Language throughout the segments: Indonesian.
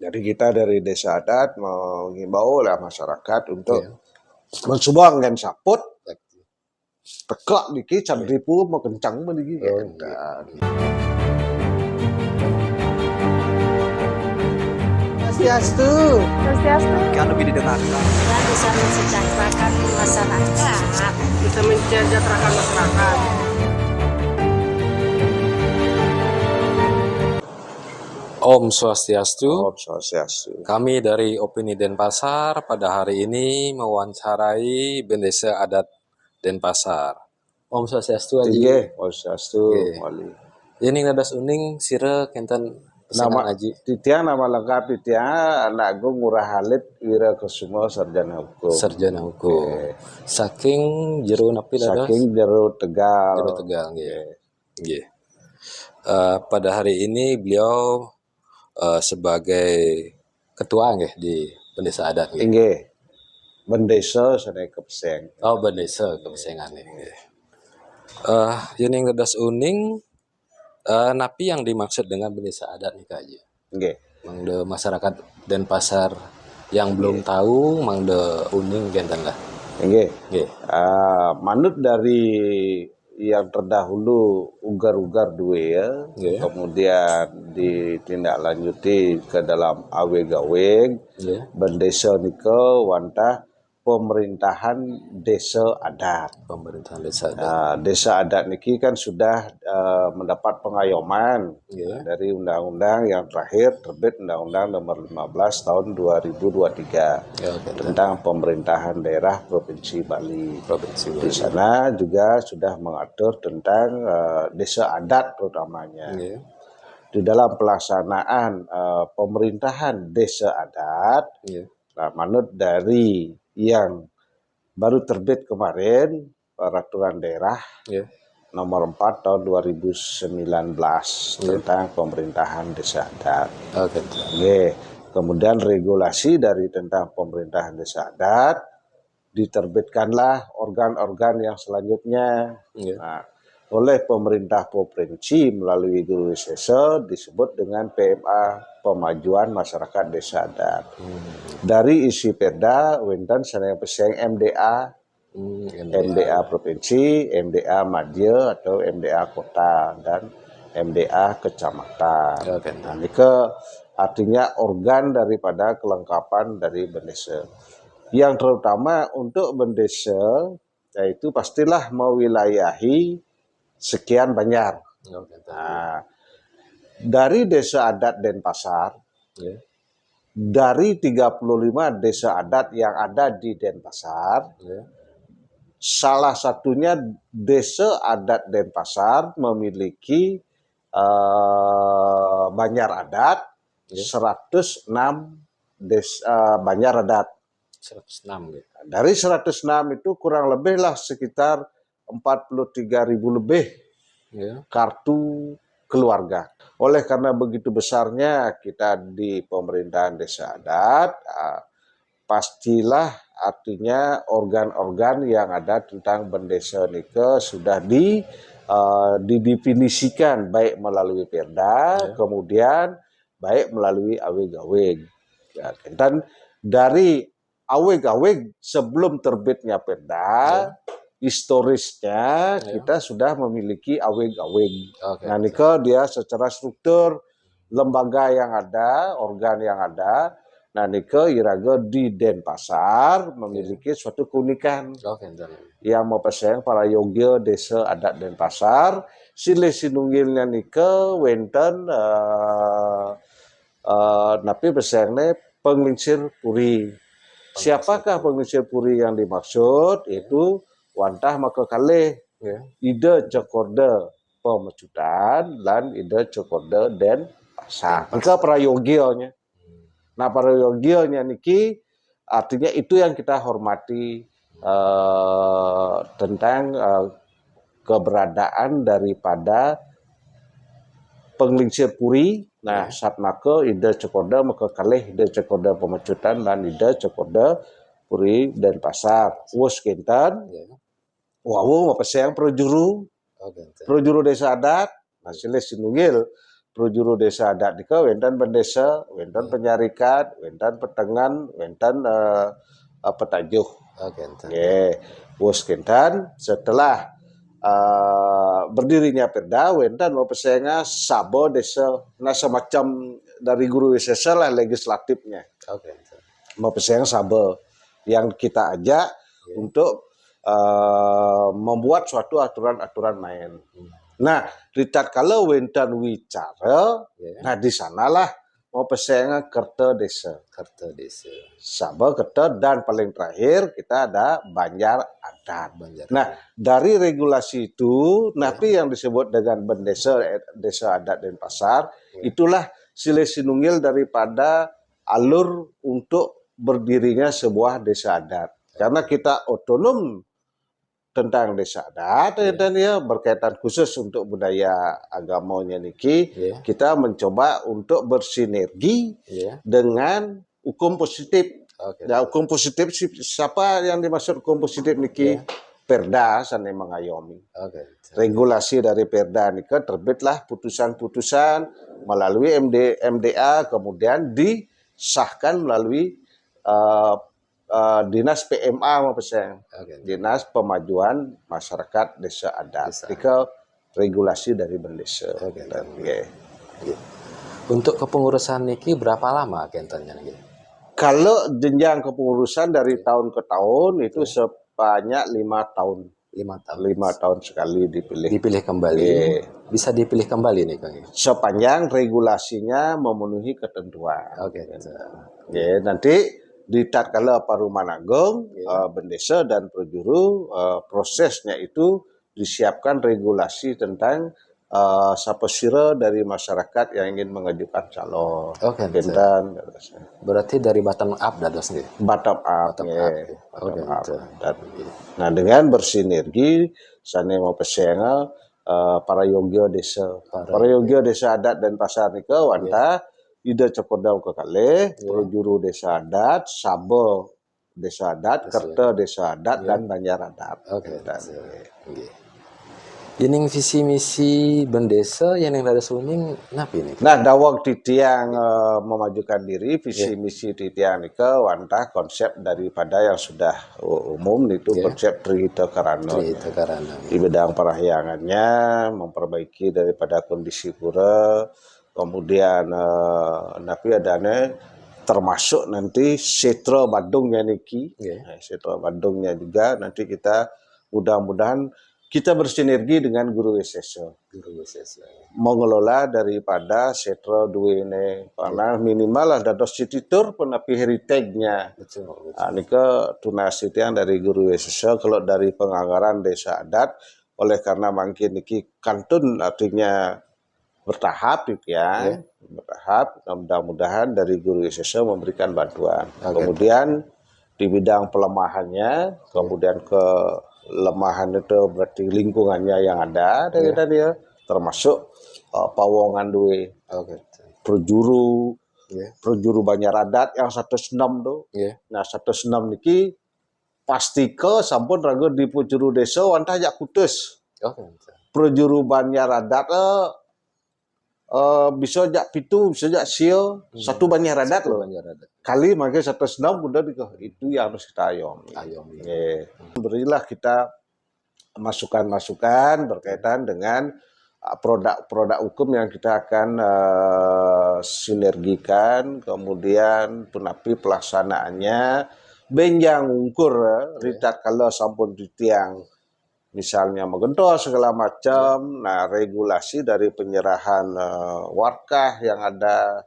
Jadi kita dari desa adat mengimbau lah masyarakat untuk mensumbangkan saput tekak diki candripu mau kencang meniki Swastiastu. Kan lebih didengarkan. Ya, bisa mensejahterakan masyarakat. Bisa mensejahterakan masyarakat. Om Swastiastu. Om Swastiastu. Kami dari Opini Denpasar pada hari ini mewawancarai Bendesa Adat Denpasar. Om Swastiastu Aji. Nggih, Om Swastiastu Nggih. wali. Ini ngadas uning sire kenten pesanan Nama Aji. Titiang nama lengkap Titiang Anak Agung Ngurah Halid Wirakusuma Sarjana Hukum. Sarjana Hukum. Saking jero napi dados? Saking Jero Tegal. Jero Tegal nggih. Nggih. Pada hari ini beliau sebagai ketua nggih di Bendesa Adat nggih. Nggih. Bendesa Senai Kepseng. Oh, Bendesa Kepesengan nggih. Yang ngadas uning napi yang dimaksud dengan Bendesa Adat nih Kak Haji? Nggih. Mangde masyarakat Denpasar yang belum tahu mangde uning genten lah. Nggih. Nggih. Manut dari yang terdahulu ugar-ugar dua ya, Nggih. kemudian ditindaklanjuti ke dalam aweg-aweg, Nggih. bendesa nika wantah pemerintahan desa adat. Pemerintahan Desa Adat. Desa adat niki kan sudah mendapat pengayoman Nggih. dari undang-undang yang terakhir terbit Undang-Undang Nomor 15 Tahun 2023 Ya, oke. tentang pemerintahan daerah Provinsi Bali. Provinsi Di sana juga sudah mengatur tentang desa adat terutamanya. Nggih. Di dalam pelaksanaan pemerintahan desa adat, Nggih. nah, manut dari yang baru terbit kemarin peraturan daerah Nggih. nomor 4 tahun 2019 tentang pemerintahan desa adat. Oke. Nggih. Kemudian regulasi dari tentang pemerintahan desa adat diterbitkanlah organ-organ yang selanjutnya. Nggih. Nah, oleh pemerintah provinsi melalui Guru Wisesa disebut dengan PMA Pemajuan Masyarakat Desa Adat. Dari isi Perda wenten seneng peseng MDA, MDA provinsi, MDA Madya atau MDA kota dan MDA kecamatan. Oke. Nah, ini artinya organ daripada kelengkapan dari bendesa. Yang terutama untuk bendesa yaitu pastilah mewilayahi sekian banjar. Oke. Nah, dari desa adat Denpasar, Nggih. dari 35 desa adat yang ada di Denpasar, Nggih. salah satunya desa adat Denpasar memiliki banjar adat, 106 banjar adat. 106 nggih. Dari 106 itu kurang lebih lah sekitar 43.000 lebih Nggih. kartu keluarga. Oleh karena begitu besarnya kita di pemerintahan desa adat, pastilah artinya organ-organ yang ada tentang bendesa nika sudah didefinisikan baik melalui Perda, kemudian baik melalui aweg-aweg. Ya, dan dari aweg-aweg sebelum terbitnya Perda, historisnya kita sudah memiliki aweg-aweg. Oke. Nah, nika dia secara struktur lembaga yang ada, organ yang ada, nah nika iraga di Denpasar memiliki suatu keunikan Oke. yang mempeseng para yogya desa adat Denpasar, silih sinunggilnya nika wenten napi pesengne penglingsir puri. Siapakah penglingsir puri yang dimaksud? Itu wantah maka kalih ide cekorde pemecutan dan ide cekorde Denpasar. Nika prayogyanya. Nah, prayogyanya niki artinya itu yang kita hormati tentang keberadaan daripada penglingsir puri. Nah, saat maka ide cekorde maka kalih ide cekorde pemecutan dan ide cekorde puri Denpasar. Wus kinten wawu mapeseng projuru. Projuru desa adat, hasilnya sinunggil projuru desa adat nika wenten pendesa, wenten penyarikat, wenten petengan, wenten petajuh. Oke, enten. Nggih. Wus kinten setelah berdirinya Perda, wenten mau pesenga sabo desa, nah semacam dari guru wisesa lah legislatifnya. Oke, enten. Mau pesenga sabo yang kita ajak untuk membuat suatu aturan-aturan main. Nah, ritat kalau wenten wicara, nah di sanalah mau pesenga kerta desa. Kartu desa. Sabo, kerta, dan paling terakhir kita ada banjar adat. Banjar. Nah, dari regulasi itu, napi yang disebut dengan bendesa, desa adat dan pasar, itulah silih sinunggil daripada alur untuk berdirinya sebuah desa adat. Karena kita otonom tentang desa adat dan ya berkaitan khusus untuk budaya agamanya niki, Iya. kita mencoba untuk bersinergi Iya. dengan hukum positif. Oke. Nah, hukum positif siapa yang dimaksud hukum positif niki? Perda sana mengayomi. Oke. Regulasi dari Perda nika terbitlah putusan-putusan melalui MDA kemudian disahkan melalui Dinas PMA maksudnya. Oke. Dinas Pemajuan Masyarakat Desa Adat. Desa. Nika regulasi dari bendesa. Oke. Nggih. Iya. Untuk kepengurusan niki berapa lama kentennya niki? Kalau jenjang kepengurusan dari tahun ke tahun itu sebanyak 5 tahun. 5 tahun. 5 tahun sekali dipilih. Dipilih kembali. Iya. Bisa dipilih kembali nih Kang. Sepanjang regulasinya memenuhi ketentuan. Oke. Ya, nanti di tatkala Paruman Agung, bendesa dan projuru, prosesnya itu disiapkan regulasi tentang sapesira dari masyarakat yang ingin mengajukan calon. Oke. Kinten, Berarti dari bottom up dados nggih. bottom up. Bottom ya. up, ya. Bottom Oke, up. betul. Nah, dengan bersinergi, sana mau pesenga para yogyo desa. Para yogyo desa adat dan pasar nika wanta ida cokodau ke kali, projuru desa adat, sabo desa adat, kerta desa adat, dan banjar adat. Oke. Nggih. Yening visi misi bendesa yang ada suning napi nih. Nah, dawang titiang memajukan diri, visi misi titiang nika wantah konsep daripada yang sudah umum itu konsep Trihita Karana. Itu karena Di bidang perahyangannya, memperbaiki daripada kondisi pura, kemudian napi adanya termasuk nanti setra Badungnya niki, setra Badungnya juga nanti kita mudah-mudahan kita bersinergi dengan guru SSO. Mengelola daripada setra dua ini, karena minimal ada dos cititur penapi heritage-nya. betul. Ini ke tunasitian dari guru SSO, kalau dari penganggaran desa adat, oleh karena makin niki kantun artinya bertahap gitu ya, bertahap. Mudah-mudahan dari guru SSO memberikan bantuan. Kemudian di bidang pelemahannya, kemudian kelemahan itu berarti lingkungannya yang ada dari dia, termasuk pawongan duwe projuru, projuru banjar adat yang 106 tuh. Nah 106 niki pasti ke sampun raga di projuru desa wantah jak putus. Projuru banjar adat bisa jak pitu, bisa jak sio, satu banjar adat loh. Kali makai 106 udah itu yang harus kita ayomi. Berilah kita masukan-masukan berkaitan dengan produk-produk hukum yang kita akan sinergikan, kemudian penapi pelaksanaannya benjang ungkur ritat kalau sampun ditiang misalnya mengendos segala macam. Nah, regulasi dari penyerahan warkah yang ada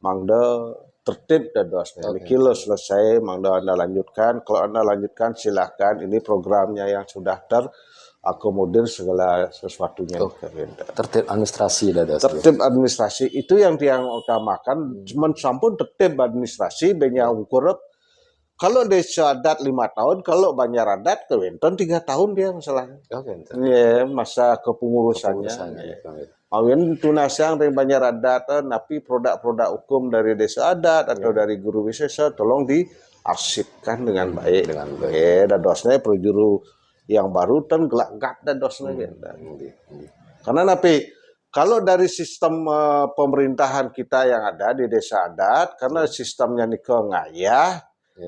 mangda tertib dadosnya. Kilo selesai, mangda Anda lanjutkan. Kalau Anda lanjutkan silahkan. Ini programnya yang sudah terakomodir segala sesuatunya. Tertib administrasi dados. Tertib administrasi itu yang utamakan. Cuman sampun tertib administrasi benjang ungkur. Kalau desa adat 5 tahun, kalau banjar adat kewenten 3 tahun dia masalahnya. Masa kepengurusannya. Awin tunasang dari banjar adat, tapi produk-produk hukum dari desa adat atau dari guru wisesa tolong diarsipkan dengan baik. Dadosnya projuru yang baru gelak-gelak dadosnya. Karena napi Kalau dari sistem pemerintahan kita yang ada di desa adat, karena sistemnya nike ngayah,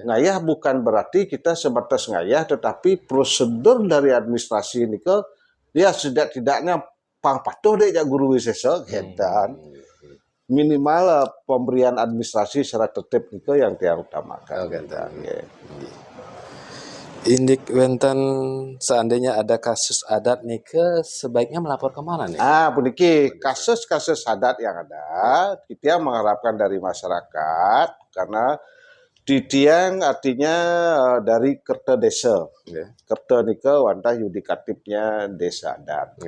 ngayah bukan berarti kita sebatas ngayah, tetapi prosedur dari administrasi nike dia setidak-tidaknya pang patuh deh ya guru wisesa dan minimal pemberian administrasi secara tertib nike yang dia utamakan. Indik wenten seandainya ada kasus adat nih sebaiknya melapor kemana nih? Puniki kasus-kasus adat yang ada, kita mengharapkan dari masyarakat karena titiang artinya dari kerta desa. Kerta nika wantah yudikatifnya desa adat.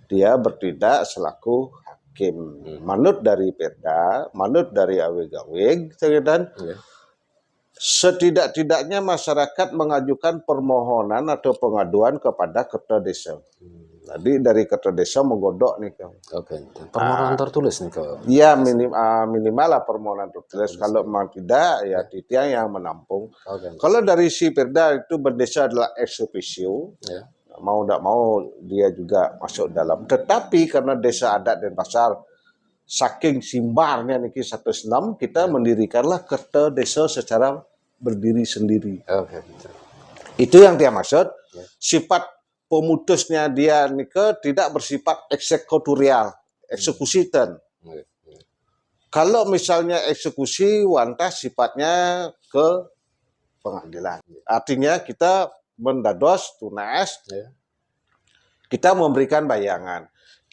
Dia bertindak selaku hakim. Manut dari Perda, manut dari aweg-aweg, dan setidak-tidaknya masyarakat mengajukan permohonan atau pengaduan kepada kerta desa. Tadi dari kerta desa menggodok nih Kang. Permohonan tertulis nih Kang. Iya minimal lah permohonan tertulis. Kalau memang tidak ya titiang yang menampung. Kalau dari si Perda itu berdesa adalah ex officio. Mau tidak mau dia juga masuk dalam. Tetapi karena desa adat dan pasar saking simbarnya niki 106 kita mendirikanlah kerta desa secara berdiri sendiri. Itu yang dia maksud. Sifat pemutusnya dia nike tidak bersifat eksekutorial, eksekusitan. Kalau misalnya eksekusi wantah sifatnya ke pengadilan. Artinya kita mendados tunas, kita memberikan bayangan.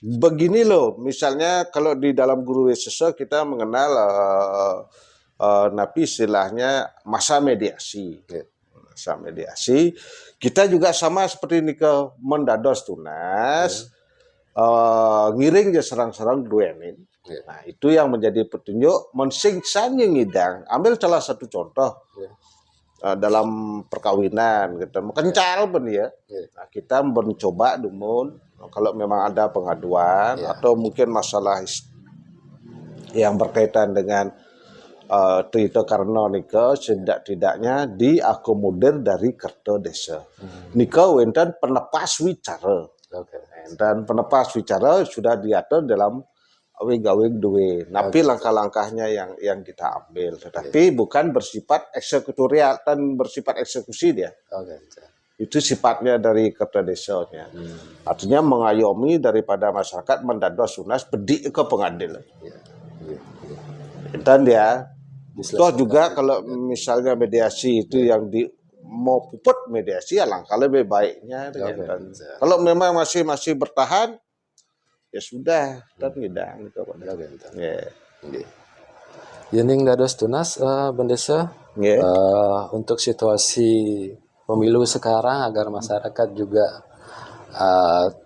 Begini loh, misalnya kalau di dalam guru wisesa kita mengenal napi istilahnya masa mediasi. Masa mediasi, kita juga sama seperti ini ke mendados tunas, ngiring je serang-serang duenin. Nah itu yang menjadi petunjuk mensingsanya ngidang. Ambil salah satu contoh dalam perkawinan, kita kencal pun ya. Nah, kita mencoba dumun. Kalau memang ada pengaduan atau mungkin masalah yang berkaitan dengan Trito Karno nika setidak-tidaknya diakomodir dari kerta desa. Nika wenten penepas wicara. Dan penepas wicara sudah diatur dalam aweg-aweg duwe. Tapi langkah-langkahnya yang kita ambil, tetapi bukan bersifat eksekutorial dan bersifat eksekusi dia. Itu sifatnya dari kerta desanya. Artinya mengayomi daripada masyarakat mendados tunas bedik ke pengadilan. Dan dia toh juga kalau misalnya mediasi itu yang mau puput mediasi alangkah lebih baiknya. Kalau memang masih bertahan ya sudah dan tidak gitu. Yening dados tunas bendesa untuk situasi pemilu sekarang agar masyarakat juga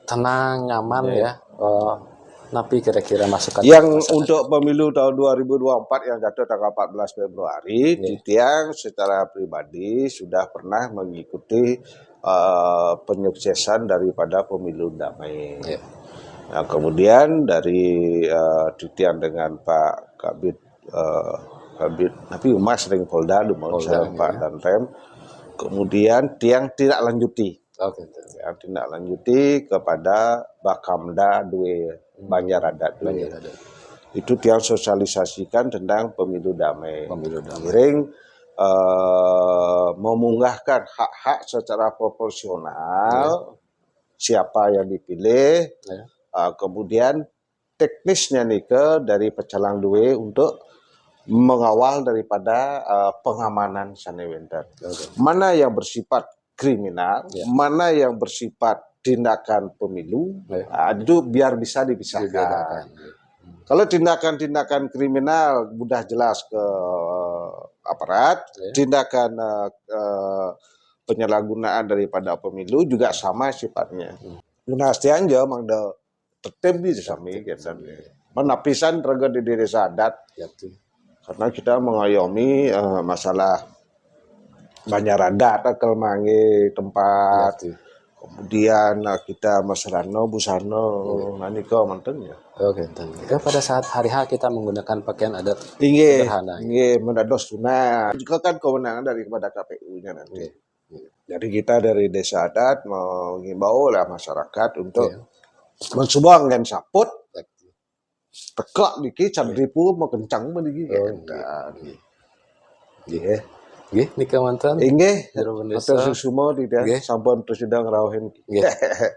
tenang, nyaman ya. Napi kira-kira masukan yang untuk pemilu tahun 2024 yang jatuh tanggal 14 Februari, Titiang secara pribadi sudah pernah mengikuti penyuksesan daripada pemilu damai. Nah, kemudian dari Titiang dengan Pak Kabid Napi Umas Ring Polda, Pak Danrem. Kemudian tiang tidak lanjuti, yang tidak lanjuti kepada Bakamda Due Banjar Adat Due. Itu tiang sosialisasikan tentang pemilu damai. Miring memunggahkan hak-hak secara proporsional siapa yang dipilih, kemudian teknisnya nika dari pecalang Due untuk mengawal daripada pengamanan sanewenter. Mana yang bersifat kriminal, mana yang bersifat tindakan pemilu, itu biar bisa dipisahkan. Kalau tindakan-tindakan kriminal mudah jelas ke aparat, tindakan penyalahgunaan daripada pemilu juga sama sifatnya. Lunastian aja mangda tertib di sami gitu. Menapisan terga di desa adat. Karena kita mengayomi masalah banyak adat, kelmangi tempat, kemudian kita masalah busano, nanti kau mantan ya. Pada saat hari H kita menggunakan pakaian adat sederhana. Mendados tunai. Juga kan kewenangan daripada KPU-nya nanti. Jadi kita dari desa adat mengimbau lah masyarakat untuk mensumbangkan saput Tekak niki candripu mau kencang meniki. Nggih. Nggih, nika mantan. Inggih, Jero Pendesa. matur susumo tidak Nggih. sampun presiden rawuhin. Nggih.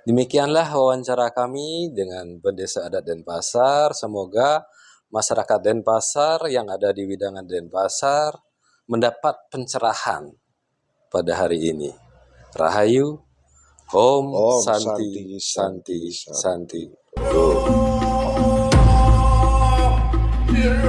Demikianlah wawancara kami dengan Pendesa Adat Denpasar. Semoga masyarakat Denpasar yang ada di Widangan Denpasar mendapat pencerahan pada hari ini. Rahayu, Om, Om Santi, Santi, Santi, Santi. Santi.